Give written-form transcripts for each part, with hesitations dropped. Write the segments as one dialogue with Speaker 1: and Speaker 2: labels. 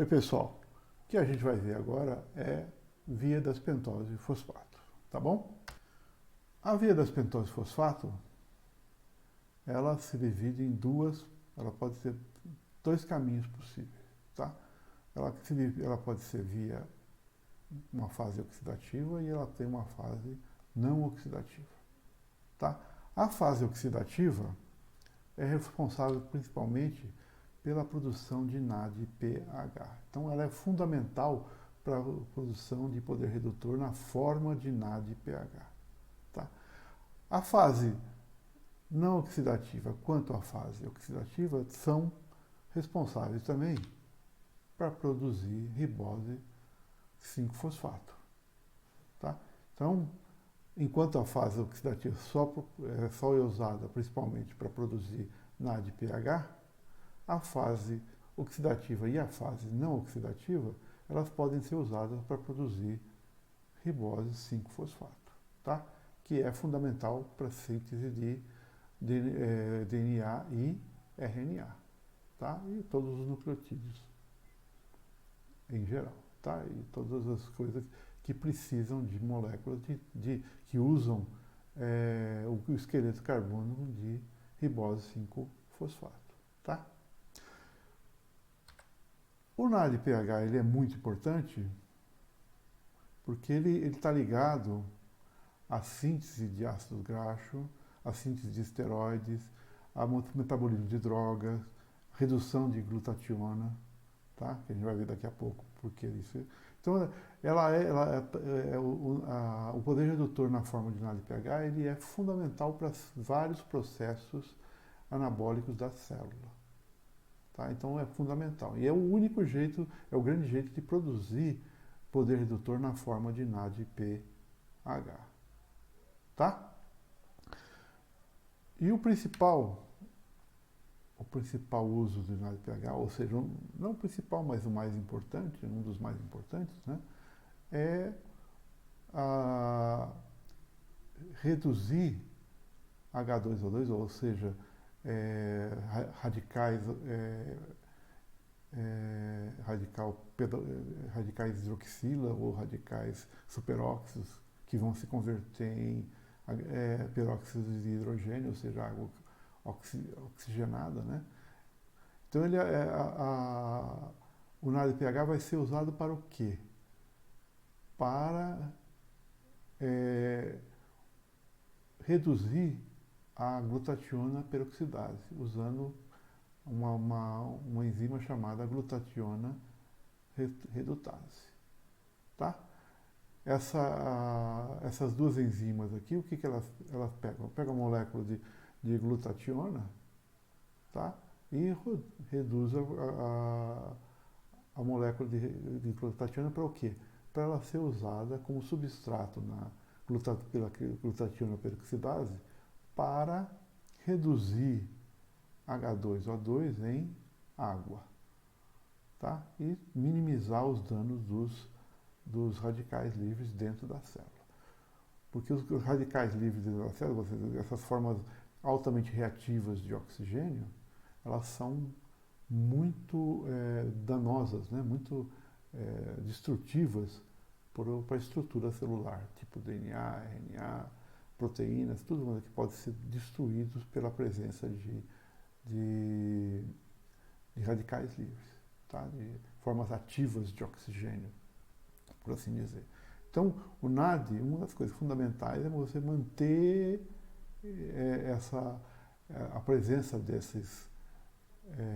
Speaker 1: Oi pessoal, o que a gente vai ver agora é via das pentose fosfato, tá bom? A via das pentose fosfato, ela se divide em ela pode ter dois caminhos possíveis, tá? Ela pode ser via uma fase oxidativa e ela tem uma fase não oxidativa, tá? A fase oxidativa é responsável principalmente pela produção de NADPH. Então, ela é fundamental para a produção de poder redutor na forma de NADPH. Tá? A fase não oxidativa quanto a fase oxidativa são responsáveis também para produzir ribose 5-fosfato. Tá? Então, enquanto a fase oxidativa só é usada principalmente para produzir NADPH, a fase oxidativa e a fase não oxidativa, elas podem ser usadas para produzir ribose 5-fosfato, tá? Que é fundamental para a síntese de DNA e RNA, tá? E todos os nucleotídeos em geral, tá? E todas as coisas que precisam de moléculas que usam o esqueleto carbônico de ribose 5-fosfato, tá? O NADPH ele é muito importante porque ele está ligado à síntese de ácidos graxos, à síntese de esteroides, ao metabolismo de drogas, redução de glutationa, tá? Que a gente vai ver daqui a pouco porque isso. Então, o poder redutor na forma de NADPH ele é fundamental para vários processos anabólicos da célula. Tá? Então é fundamental. E é o único jeito, é o grande jeito de produzir poder redutor na forma de NADPH. Tá? E o principal uso do NADPH, ou seja, não o principal, mas o mais importante, um dos mais importantes, né, é reduzir H2O2, ou seja, radicais hidroxila ou radicais superóxidos que vão se converter em peróxidos de hidrogênio, ou seja, água oxigenada, né? Então o NADPH vai ser usado para o quê? Para reduzir a glutationa peroxidase, usando uma enzima chamada glutationa redutase. Tá? Essas duas enzimas aqui, o que elas pegam? Pegam a molécula de glutationa, tá? E reduz a molécula de glutationa para o quê? Para ela ser usada como substrato pela glutationa peroxidase para reduzir H2O2 em água, tá? E minimizar os danos dos radicais livres dentro da célula. Porque os radicais livres dentro da célula, essas formas altamente reativas de oxigênio, elas são muito danosas, né? Muito destrutivas para a estrutura celular, tipo DNA, RNA, proteínas, tudo que pode ser destruídos pela presença de radicais livres, tá? De formas ativas de oxigênio, por assim dizer. Então, o NAD, uma das coisas fundamentais é você manter a presença desses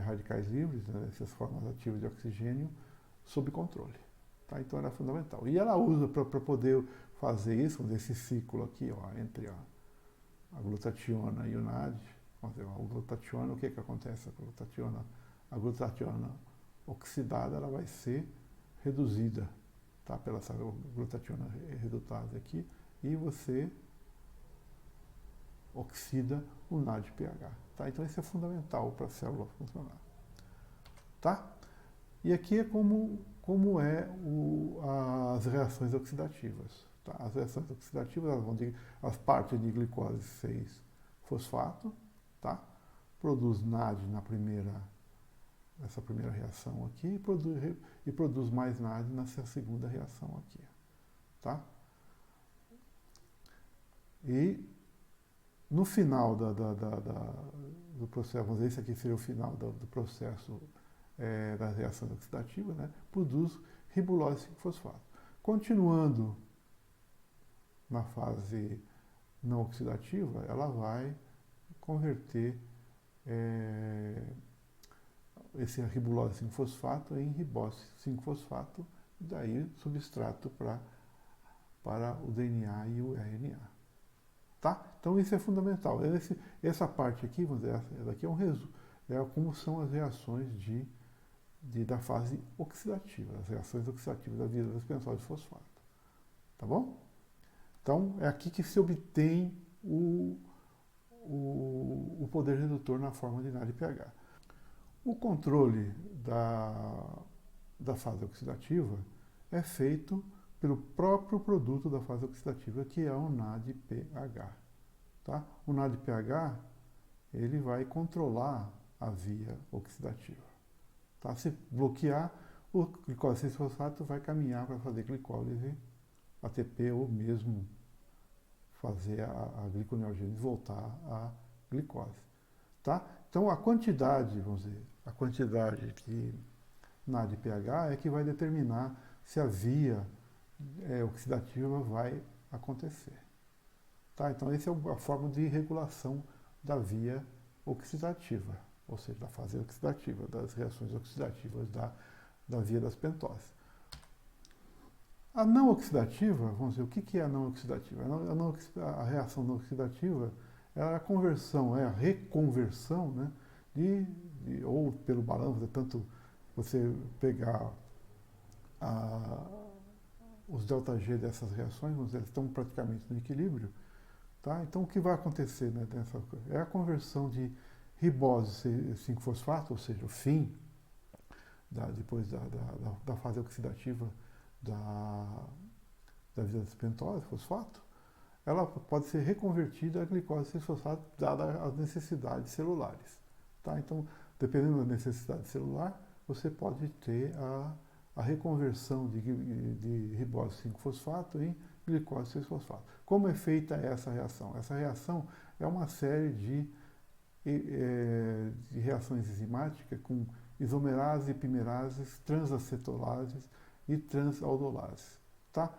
Speaker 1: radicais livres, né, essas formas ativas de oxigênio, sob controle. Tá? Então, ela é fundamental. E ela usa para poder fazer isso, esse ciclo aqui, ó, entre a glutationa e o NAD. A glutationa, o que acontece? A glutationa oxidada, ela vai ser reduzida, tá? Pela glutationa redutase aqui, e você oxida o NADPH. Tá? Então, isso é fundamental para a célula funcionar. Tá? E aqui é como as reações oxidativas. Tá? As reações oxidativas elas partem de glicose 6-fosfato, tá? Produz NAD na primeira essa primeira reação aqui e produz mais NAD nessa segunda reação aqui. Tá? E no final do processo, vamos dizer, esse aqui seria o final do processo da reação oxidativa, né? Produz ribulose 5-fosfato. Continuando na fase não oxidativa, ela vai converter esse ribulose 5-fosfato em ribose 5-fosfato, e daí substrato para o DNA e o RNA. Tá? Então isso é fundamental. Essa parte aqui, vamos dizer, essa daqui é um resumo, como são as reações da fase oxidativa, as reações oxidativas da via das pentose de fosfato. Tá bom? Então é aqui que se obtém o poder redutor na forma de NADPH. O controle da fase oxidativa é feito pelo próprio produto da fase oxidativa, que é o NADPH. Tá? O NADPH ele vai controlar a via oxidativa. Tá? Se bloquear, o glicose 6-fosfato vai caminhar para fazer glicólise ATP ou mesmo fazer a gliconeogênese voltar à glicose. Tá? Então a quantidade, vamos dizer, a quantidade de NADPH é que vai determinar se a via oxidativa vai acontecer. Tá? Então essa é a forma de regulação da via oxidativa, ou seja, da fase oxidativa, das reações oxidativas da via das pentoses. A não oxidativa, vamos dizer, o que é a não oxidativa? A reação não oxidativa é a conversão, é a reconversão, né, ou pelo balanço, tanto você pegar os ΔG dessas reações, vamos dizer, eles estão praticamente no equilíbrio. Tá? Então o que vai acontecer, né, é a conversão de ribose 5-fosfato, ou seja, o fim depois da fase oxidativa da via das pentose, fosfato, ela pode ser reconvertida a glicose 6-fosfato dada as necessidades celulares. Tá? Então, dependendo da necessidade celular, você pode ter a reconversão de ribose 5-fosfato em glicose 6-fosfato. Como é feita essa reação? Essa reação é uma série de reações enzimáticas com isomerase, epimerases, transacetolases e transaldolases. Tá?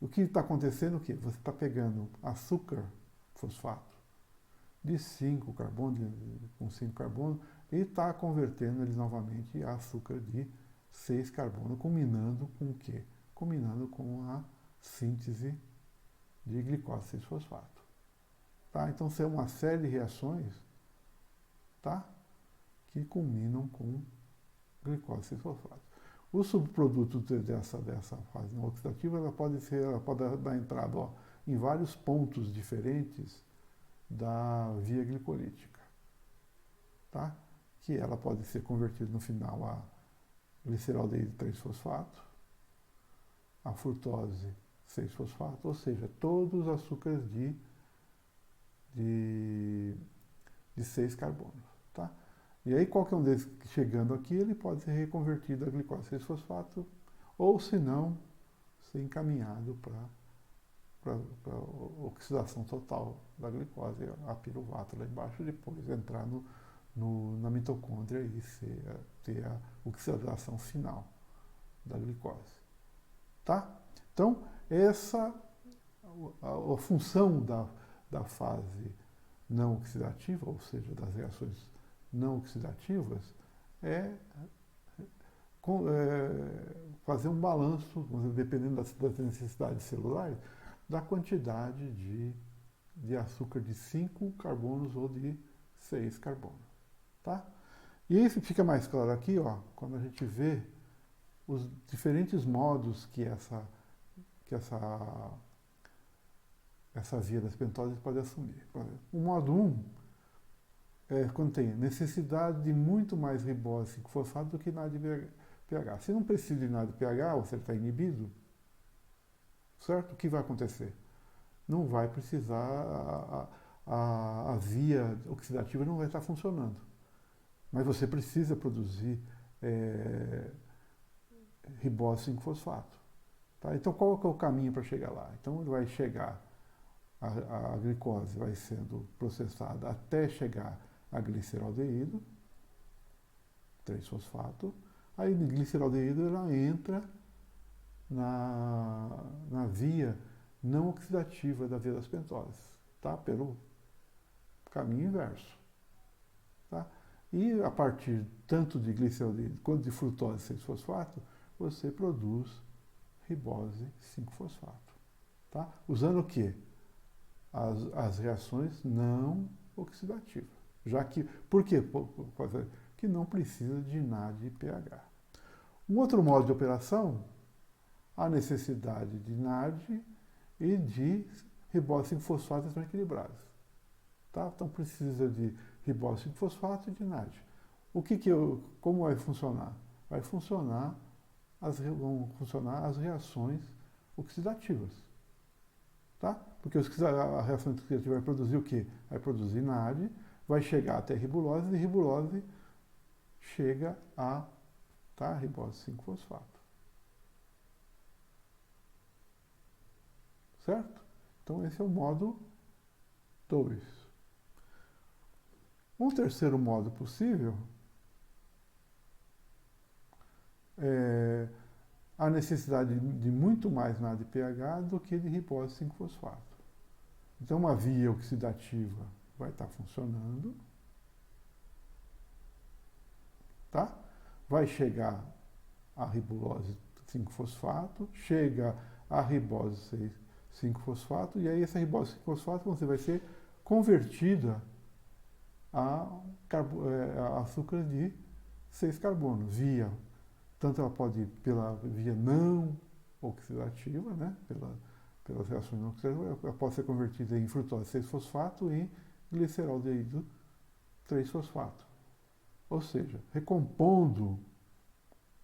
Speaker 1: O que está acontecendo é o quê? Você está pegando açúcar fosfato de 5 carbono, com 5 carbono, e está convertendo eles novamente a açúcar de 6 carbono, combinando com o quê? Combinando com a síntese de glicose 6-fosfato. Tá? Então, são uma série de reações, tá, que culminam com glicose 6-fosfato. O subproduto dessa fase não oxidativa, ela pode dar entrada em vários pontos diferentes da via glicolítica, tá? Que ela pode ser convertida no final a gliceraldeído 3-fosfato, a frutose 6-fosfato, ou seja, todos os açúcares de 6 carbonos. Tá? E aí qualquer um desses chegando aqui, ele pode ser reconvertido a glicose 6-fosfato, ou se não, ser encaminhado para a oxidação total da glicose, a piruvato lá embaixo, depois entrar na mitocôndria e ter a oxidação final da glicose. Tá? Então, a função da fase não oxidativa, ou seja, das reações não oxidativas, é fazer um balanço, dependendo das necessidades celulares, da quantidade de açúcar de 5 carbonos ou de 6 carbonos. Tá? E isso fica mais claro aqui, quando a gente vê os diferentes modos que essa via das pentoses pode assumir. O modo 1 é quando tem necessidade de muito mais ribose 5-fosfato do que NADPH. Se não precisa de NADPH, ou você está inibido, certo? O que vai acontecer? Não vai precisar, a via oxidativa não vai estar funcionando. Mas você precisa produzir ribose 5-fosfato. Tá? Então, qual que é o caminho para chegar lá? Então, ele vai chegar, a glicose vai sendo processada até chegar a gliceraldeído, 3-fosfato. Aí, o gliceraldeído, ela entra na via não oxidativa da via das pentoses, tá? Pelo caminho inverso. Tá? E a partir tanto de gliceraldeído quanto de frutose 6-fosfato, você produz ribose 5-fosfato. Tá? Usando o quê? As reações não oxidativas. Já que, por quê? Que não precisa de NAD e pH. Um outro modo de operação, a necessidade de NAD e de ribose 5-fosfato estão equilibrados. Tá? Então precisa de ribose 5-fosfato e de NAD. Como vai funcionar? Vão funcionar as reações oxidativas. Tá? Porque a reação oxidativa vai produzir o quê? Vai produzir NAD, vai chegar até ribulose, e ribulose chega a ribose 5-fosfato. Certo? Então esse é o modo 2. Um terceiro modo possível é a necessidade de muito mais NAD e pH do que de ribose 5-fosfato. Então, uma via oxidativa vai estar funcionando, tá? Vai chegar a ribulose 5-fosfato, chega a ribose 5-fosfato, e aí essa ribose 5-fosfato você vai ser convertida a açúcar de 6 carbono, tanto ela pode ir pela via não oxidativa, né? Pelas reações não oxidativas, ela pode ser convertida em frutose 6-fosfato e gliceraldeído 3-fosfato. Ou seja, recompondo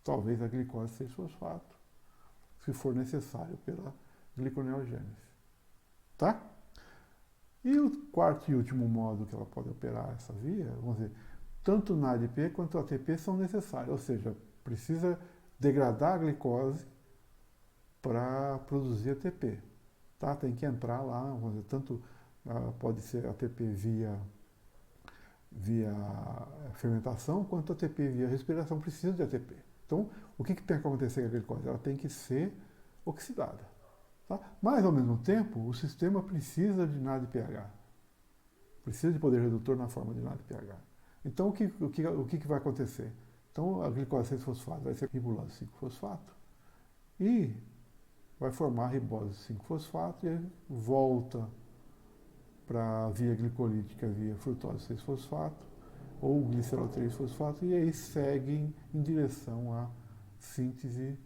Speaker 1: talvez a glicose 6-fosfato, se for necessário pela gliconeogênese. Tá? E o quarto e último modo que ela pode operar essa via, vamos dizer, tanto o NADP quanto o ATP são necessários, ou seja, precisa degradar a glicose para produzir ATP. Tá? Tem que entrar lá, vamos dizer, tanto pode ser ATP via fermentação, quanto ATP via respiração precisa de ATP. Então, o que tem que acontecer com a glicose? Ela tem que ser oxidada. Tá? Mas, ao mesmo tempo, o sistema precisa de NAD e pH. Precisa de poder redutor na forma de NAD e pH. Então, o que vai acontecer? Então, a glicose 6-fosfato vai ser ribulose 5-fosfato e vai formar ribose 5-fosfato e volta para a via glicolítica via frutose 6-fosfato ou glicerol 3-fosfato e aí seguem em direção à síntese,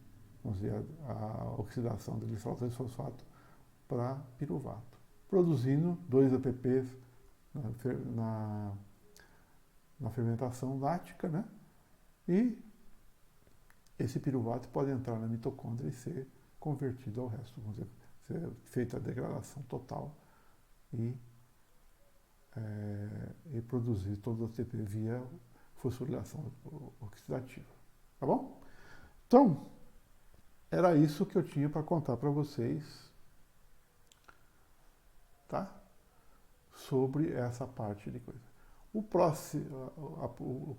Speaker 1: vamos dizer, a oxidação do glicerol 3-fosfato para piruvato, produzindo 2 ATPs na fermentação lática, né? E esse piruvato pode entrar na mitocôndria e ser convertido ao resto, vamos dizer, ser feita a degradação total e produzir todo o ATP via fosforilação oxidativa. Tá bom? Então, era isso que eu tinha para contar para vocês, tá? Sobre essa parte de coisa. A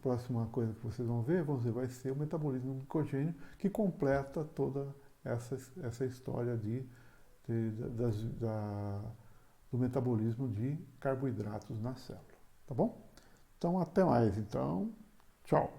Speaker 1: próxima coisa que vocês vão ver, vai ser o metabolismo do glicogênio, que completa toda essa história do metabolismo de carboidratos na célula. Tá bom? Então, até mais. Então, tchau.